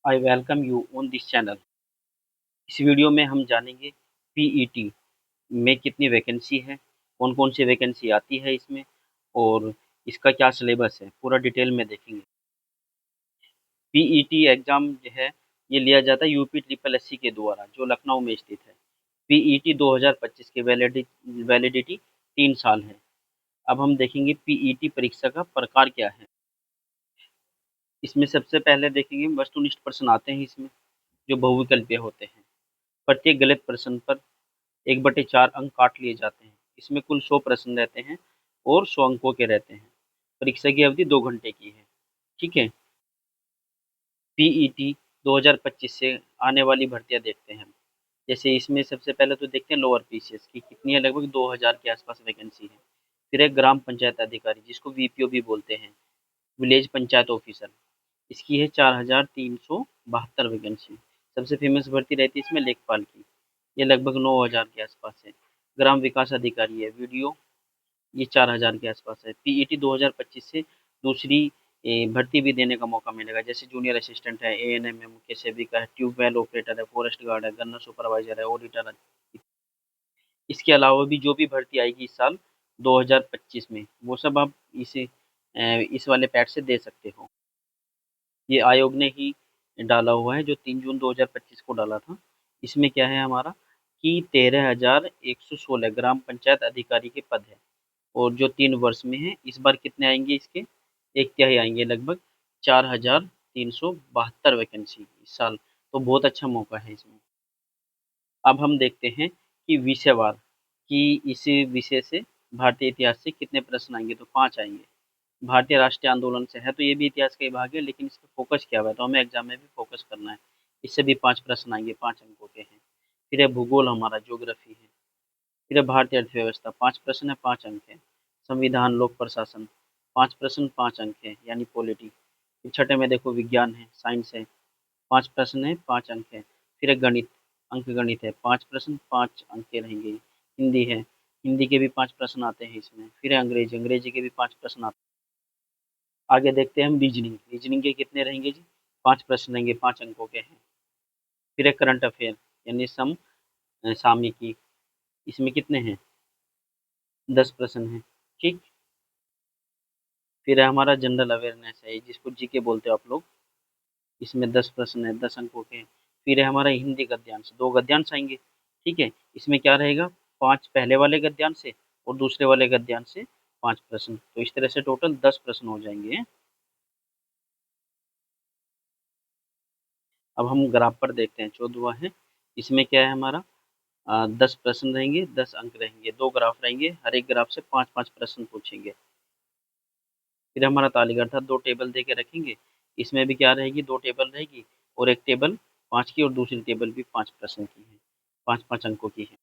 I welcome you on this channel। इस video में हम जानेंगे पीईटी में कितनी वैकेंसी है, कौन-कौन सी वैकेंसी आती है इसमें और इसका क्या सिलेबस है, पूरा डिटेल में देखेंगे। पीईटी एग्ज़ाम जो है, ये लिया जाता है यूपी ट्रिपल एससी के द्वारा, जो लखनऊ में स्थित है। पीईटी 2025 की वैलिडिटी 3 साल है। अब हम देखेंगे पीईटी परीक्षा का प्रकार क्या है। इसमें सबसे पहले देखेंगे वस्तुनिष्ठ प्रश्न आते हैं इसमें, जो बहुविकल्पीय होते हैं। प्रत्येक गलत प्रश्न पर 1/4 अंक काट लिए जाते हैं। इसमें कुल 100 प्रश्न रहते हैं और 100 अंकों के रहते हैं। परीक्षा की अवधि 2 घंटे की है। ठीक है। पीईटी 2025 से आने वाली भर्तियां देखते हैं हम। जैसे इसमें सबसे पहले तो देखते हैं लोअर पीसीएस की कितनी है, लगभग 2000 के आसपास वैकेंसी है। फिर एक ग्राम पंचायत अधिकारी, जिसको वीपीओ भी बोलते हैं, विलेज पंचायत ऑफिसर, इसकी है 4372 वैकेंसी। सबसे फेमस भर्ती रहती है इसमें लेखपाल की, ये लगभग 9000 के आसपास है। ग्राम विकास अधिकारी है वीडियो, ये 4000 के आसपास है। पीईटी 2025 से दूसरी भर्ती भी देने का मौका मिलेगा, जैसे जूनियर असिस्टेंट है, एएनएम है, मुख्य सेविका है, ट्यूबवेल ऑपरेटर है, फॉरेस्ट गार्ड है, गन्ना सुपरवाइजर है, ऑडिटर है। इसके अलावा भी जो भी भर्ती आएगी इस साल 2025 में, वो सब आप इस वाले पैड से दे सकते हो। ये आयोग ने ही डाला हुआ है, जो 3 जून 2025 को डाला था। इसमें क्या है हमारा कि 13,116 ग्राम पंचायत अधिकारी के पद है, और जो 3 वर्ष में है, इस बार कितने आएंगे इसके, एक तिहाई आएंगे, लगभग 4,372 वैकेंसी इस साल। तो बहुत अच्छा मौका है इसमें। अब हम देखते हैं कि विषयवार, कि इस विषय से भारतीय इतिहास से कितने प्रश्न आएंगे, तो 5 आएंगे। भारतीय राष्ट्रीय आंदोलन से है, तो ये भी इतिहास का ही भाग है, लेकिन इस पे फोकस किया हुआ है, तो हमें एग्जाम में भी फोकस करना है। इससे भी 5 प्रश्न आएंगे, 5 अंकों के हैं। फिर है भूगोल, हमारा ज्योग्राफी है। फिर है भारतीय अर्थव्यवस्था, 5 प्रश्न है, 5 अंक है। संविधान, लोक प्रशासन, 5 प्रश्न, 5 अंक है, यानी पॉलिटी। फिर छठे में देखो विज्ञान है, साइंस है, 5 प्रश्न है, 5 अंक है। फिर है गणित, अंकगणित है, 5 प्रश्न, 5 अंक के रहेंगे। हिंदी है, हिंदी के भी 5 प्रश्न आते हैं इसमें। फिर है अंग्रेजी, अंग्रेजी के भी 5 प्रश्न आते हैं। आगे देखते हैं हम रीजनिंग, रीजनिंग के कितने रहेंगे जी, 5 प्रश्न रहेंगे, 5 अंकों के हैं। फिर है करंट अफेयर, यानी सामयिकी, इसमें कितने हैं, 10 प्रश्न हैं। ठीक। फिर है हमारा जनरल अवेयरनेस है, जिसको जीके बोलते हो आप लोग, इसमें 10 प्रश्न है, 10 अंकों के। फिर है हमारा हिंदी गद्यांश, 2 गद्यांश आएंगे। ठीक है। इसमें क्या रहेगा, 5 पहले वाले गद्यांश से और दूसरे वाले गद्यांश से 5 प्रश्न, तो इस तरह से टोटल 10 प्रश्न हो जाएंगे। अब हम ग्राफ पर देखते हैं, 14वां है। इसमें क्या है हमारा, 10 प्रश्न रहेंगे, 10 अंक रहेंगे, 2 ग्राफ रहेंगे, हर एक ग्राफ से 5-5 प्रश्न पूछेंगे। फिर हमारा तालिका था, 2 टेबल दे के रखेंगे। इसमें भी क्या रहेगी, 2 टेबल रहेगी, और एक टेबल 5 की और दूसरी टेबल भी 5 प्रश्न की है, 5-5 अंकों की है।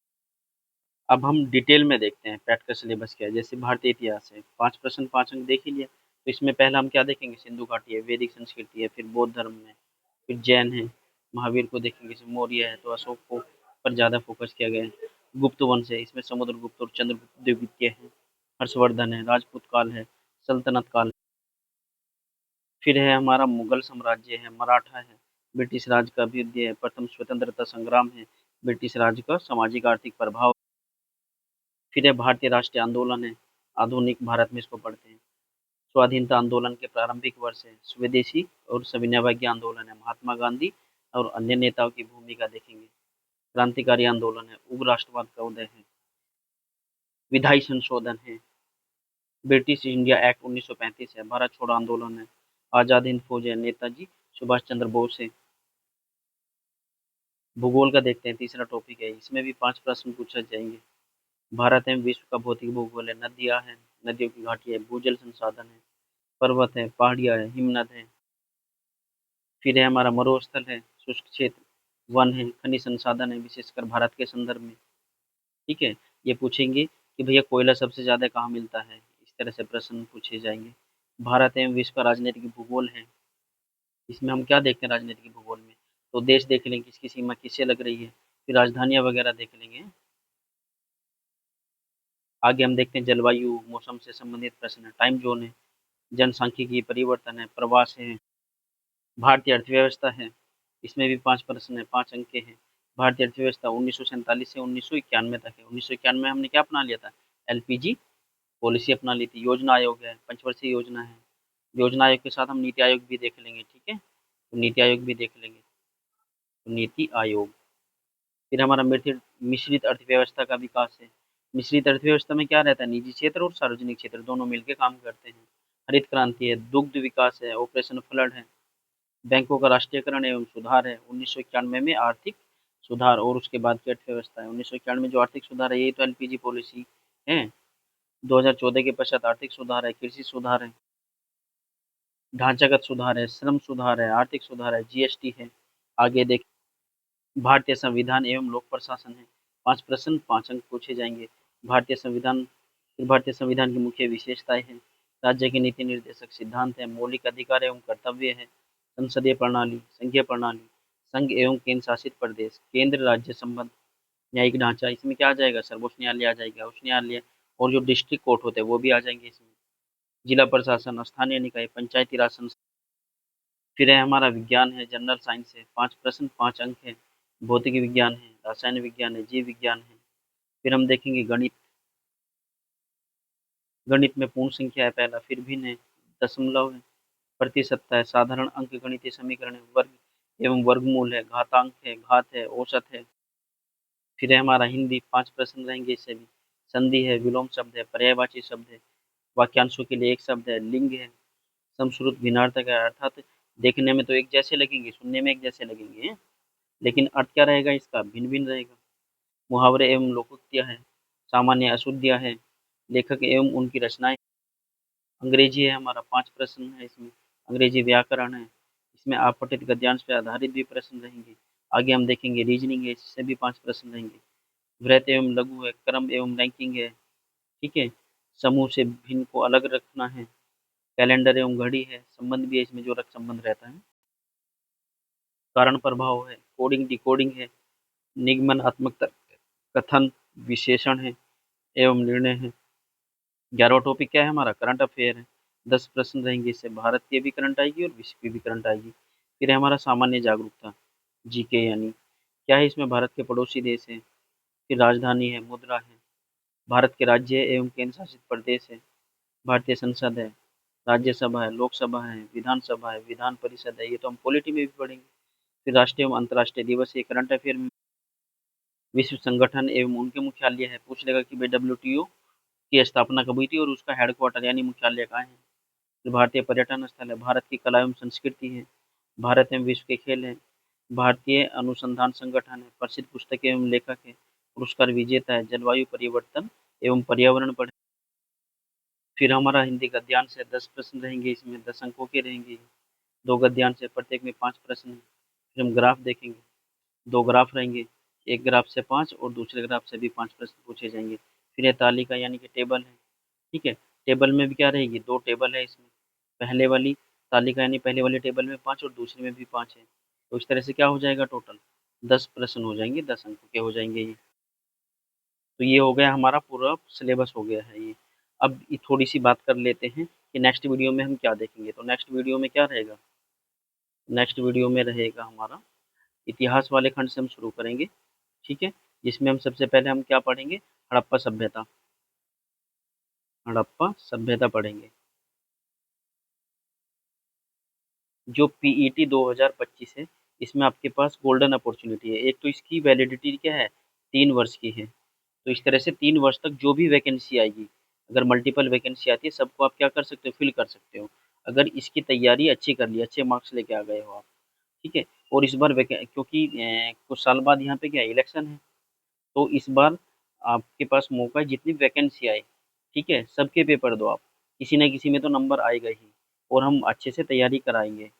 अब हम डिटेल में देखते हैं पैट का सिलेबस क्या है। जैसे भारतीय इतिहास है, 5 प्रश्न, 5 अंक देख ही लिया। तो इसमें पहला हम क्या देखेंगे, सिंधु घाटी है, वैदिक संस्कृति है, फिर बौद्ध धर्म है, फिर जैन है, महावीर को देखेंगे, जैसे मौर्य है तो अशोक को पर ज़्यादा फोकस किया गया है। गुप्त वंश है, इसमें समुद्रगुप्त और चंद्रगुप्त द्वितीय है। हर्षवर्धन है, राजपूत काल है, सल्तनत काल। फिर है हमारा मुगल साम्राज्य है, मराठा है, ब्रिटिश राज का अभ्युदय है, प्रथम स्वतंत्रता संग्राम है, ब्रिटिश राज का सामाजिक आर्थिक प्रभाव। फिर है भारतीय राष्ट्रीय आंदोलन है, आधुनिक भारत में इसको पढ़ते हैं। स्वाधीनता आंदोलन के प्रारंभिक वर्ष है, स्वदेशी और सविनय अवज्ञा आंदोलन है, महात्मा गांधी और अन्य नेताओं की भूमिका देखेंगे। क्रांतिकारी आंदोलन है, उग्र राष्ट्रवाद का उदय है, विधायी संशोधन है, ब्रिटिश इंडिया एक्ट 1935 है, भारत छोड़ो आंदोलन है, आजाद हिंद फौज है, नेताजी सुभाष चंद्र बोस है। भूगोल का देखते हैं, तीसरा टॉपिक है, इसमें भी 5 प्रश्न पूछे जाएंगे। भारत एवं विश्व का भौतिक भूगोल है, नदियाँ हैं, नदियों की घाटी है, भूजल संसाधन है, पर्वत है, पहाड़ियाँ है, हिमनद है। फिर है हमारा मरुस्थल है, शुष्क क्षेत्र, वन है, खनिज संसाधन है, विशेषकर भारत के संदर्भ में। ठीक है। ये पूछेंगे कि भैया कोयला सबसे ज़्यादा कहाँ मिलता है, इस तरह से प्रश्न पूछे जाएंगे। भारत एवं विश्व का राजनीतिक भूगोल है, इसमें हम क्या देखते हैं राजनीतिक भूगोल में, तो देश देख लेंगे किसकी सीमा किससे लग रही है, फिर राजधानियाँ वगैरह देख लेंगे। आगे हम देखते हैं जलवायु, मौसम से संबंधित प्रश्न है, टाइम जोन है, जनसांख्यिकी परिवर्तन है, प्रवास है, भारतीय अर्थव्यवस्था है, इसमें भी 5 प्रश्न है, 5 अंक के हैं। भारतीय अर्थव्यवस्था 1947 से 1991 तक है। 1991 में हमने क्या अपना लिया था? एलपीजी पॉलिसी अपना ली थी। योजना आयोग है, पंचवर्षीय योजना है। योजना आयोग के साथ हम नीति आयोग भी देख लेंगे, ठीक है? तो नीति आयोग भी देख लेंगे, तो नीति आयोग। फिर हमारा मिश्रित अर्थव्यवस्था का विकास है। मिश्रित अर्थव्यवस्था में क्या रहता है? निजी क्षेत्र और सार्वजनिक क्षेत्र दोनों मिलकर काम करते हैं। हरित क्रांति है, दुग्ध विकास है, ऑपरेशन फ्लड है, बैंकों का राष्ट्रीयकरण एवं सुधार है। 1991 में आर्थिक सुधार और उसके बाद की अर्थव्यवस्था है। 1991 में जो आर्थिक सुधार है, यही तो एलपीजी पॉलिसी है। 2014 के पश्चात आर्थिक सुधार है, कृषि सुधार है, ढांचागत सुधार है, श्रम सुधार है, आर्थिक सुधार है, जीएसटी है। आगे देख, भारतीय संविधान एवं लोक प्रशासन है। 5 प्रश्न 5 अंक पूछे जाएंगे। भारतीय संविधान की मुख्य विशेषताएं हैं। राज्य के नीति निर्देशक सिद्धांत है, मौलिक अधिकार एवं कर्तव्य है, संसदीय प्रणाली, संघीय प्रणाली, संघ एवं केंद्र शासित प्रदेश, केंद्र राज्य संबंध, न्यायिक ढांचा। इसमें क्या आ जाएगा? सर्वोच्च न्यायालय आ जाएगा, उच्च न्यायालय, और जो डिस्ट्रिक्ट कोर्ट होते हैं वो भी आ जाएंगे इसमें। जिला प्रशासन, स्थानीय निकाय, पंचायती राज संस्था। फिर है हमारा विज्ञान है, जनरल साइंस है। 5 प्रश्न 5 अंक है। भौतिक विज्ञान है, रसायन विज्ञान है, जीव विज्ञान है। फिर हम देखेंगे गणित। गणित में पूर्ण संख्या है पहला, फिर भिन्न है, दशमलव है, प्रतिशत है, साधारण अंक गणितीय समीकरण है, वर्ग एवं वर्गमूल है, घातांक है, घात है, औसत है। फिर है हमारा हिंदी, 5 प्रश्न रहेंगे इससे भी। संधि है, विलोम शब्द है, पर्यायवाची शब्द है, वाक्यांशों के लिए एक शब्द है, लिंग है, समश्रुत भिन्नार्थक है, अर्थात देखने में तो एक जैसे लगेंगे, सुनने में एक जैसे लगेंगे, लेकिन अर्थ क्या रहेगा इसका? भिन्न भिन्न रहेगा। मुहावरे एवं लोकोक्तियाँ है, सामान्य अशुद्धियाँ है, लेखक एवं उनकी रचनाएं। अंग्रेजी है हमारा, 5 प्रश्न है इसमें। अंग्रेजी व्याकरण है, इसमें आपठित गद्यांश पे आधारित भी प्रश्न रहेंगे। आगे हम देखेंगे रीजनिंग है, इससे भी 5 प्रश्न रहेंगे। वृहत एवं लघु है, क्रम एवं रैंकिंग है, ठीक है। समूह से भिन्न को अलग रखना है। कैलेंडर एवं घड़ी है, संबंध भी है इसमें, जो रक्त संबंध रहता है। कारण प्रभाव है, कोडिंग डिकोडिंग है, निगमनात्मक तर्क, कथन, विशेषण है एवं निर्णय है। 11वां टॉपिक क्या है हमारा? करंट अफेयर है। 10 प्रश्न रहेंगे, इससे भारत की भी करंट आएगी और विश्व की भी करंट आएगी। फिर है हमारा सामान्य जागरूकता, जीके, यानी क्या है इसमें? भारत के पड़ोसी देश है, फिर राजधानी है, मुद्रा है, भारत के राज्य एवं केंद्र शासित प्रदेश है, भारतीय संसद है, राज्यसभा है, लोकसभा है, विधानसभा है, विधान परिषद है। ये तो हम पॉलिटी में भी पढ़ेंगे। फिर राष्ट्रीय एवं अंतर्राष्ट्रीय दिवस, ये करंट अफेयर में। विश्व संगठन एवं उनके मुख्यालय है, पूछ लेगा कि भाई डब्ल्यूटीओ की स्थापना कब हुई थी और उसका हेडक्वार्टर यानी मुख्यालय कहाँ है। फिर भारतीय पर्यटन स्थल है, भारत की कला एवं संस्कृति है, भारत एवं विश्व के खेल है, भारतीय अनुसंधान संगठन है, प्रसिद्ध पुस्तक एवं लेखक है, पुरस्कार विजेता है, जलवायु परिवर्तन एवं पर्यावरण पर। फिर हमारा हिंदी गद्यांश है, 10 प्रश्न रहेंगे इसमें, 10 अंकों के रहेंगे। 2 गद्यांश है, प्रत्येक में 5 प्रश्न है। फिर हम ग्राफ देखेंगे, 2 ग्राफ रहेंगे, एक ग्राफ से 5 और दूसरे ग्राफ से भी 5 प्रश्न पूछे जाएंगे। फिर ये तालिका यानी कि टेबल है, ठीक है। टेबल में भी क्या रहेगी? 2 टेबल है इसमें। पहले वाली तालिका यानी पहले वाले टेबल में 5 और दूसरे में भी 5 है। तो इस तरह से क्या हो जाएगा? टोटल 10 प्रश्न हो जाएंगे, 10 अंकों के हो जाएंगे ये। तो ये हो गया हमारा पूरा सिलेबस हो गया है ये। अब ये थोड़ी सी बात कर लेते हैं कि नेक्स्ट वीडियो में हम क्या देखेंगे। तो नेक्स्ट वीडियो में क्या रहेगा? नेक्स्ट वीडियो में रहेगा हमारा इतिहास वाले खंड से हम शुरू करेंगे, ठीक है। जिसमें हम सबसे पहले हम क्या पढ़ेंगे? हड़प्पा सभ्यता। हड़प्पा सभ्यता पढ़ेंगे। जो पीईटी 2025 है, इसमें आपके पास गोल्डन अपॉर्चुनिटी है। एक तो इसकी वैलिडिटी क्या है? 3 वर्ष की है। तो इस तरह से 3 वर्ष तक जो भी वैकेंसी आएगी, अगर मल्टीपल वैकेंसी आती है, सबको आप क्या कर सकते हो? फिल कर सकते हो, अगर इसकी तैयारी अच्छी कर ली, अच्छे मार्क्स लेके आ गए हो आप, ठीक है। और इस बार क्योंकि कुछ साल बाद यहाँ पे क्या इलेक्शन है, तो इस बार आपके पास मौका है, जितनी वैकेंसी आए, ठीक है, सबके पेपर दो आप। किसी न किसी में तो नंबर आएगा ही, और हम अच्छे से तैयारी कराएंगे।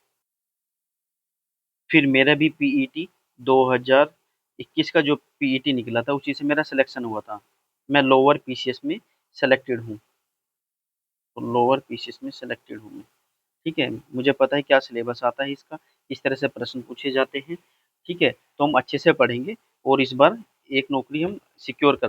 फिर मेरा भी पीईटी 2021 का जो पीईटी निकला था, उसी से मेरा सिलेक्शन हुआ था। मैं लोअर पीसीएस में सेलेक्टेड हूँ, तो लोअर पीसीएस में सेलेक्टेड हूँ मैं, ठीक है। मुझे पता है क्या सिलेबस आता है इसका, इस तरह से प्रश्न पूछे जाते हैं, ठीक है। तो हम अच्छे से पढ़ेंगे और इस बार एक नौकरी हम सिक्योर कर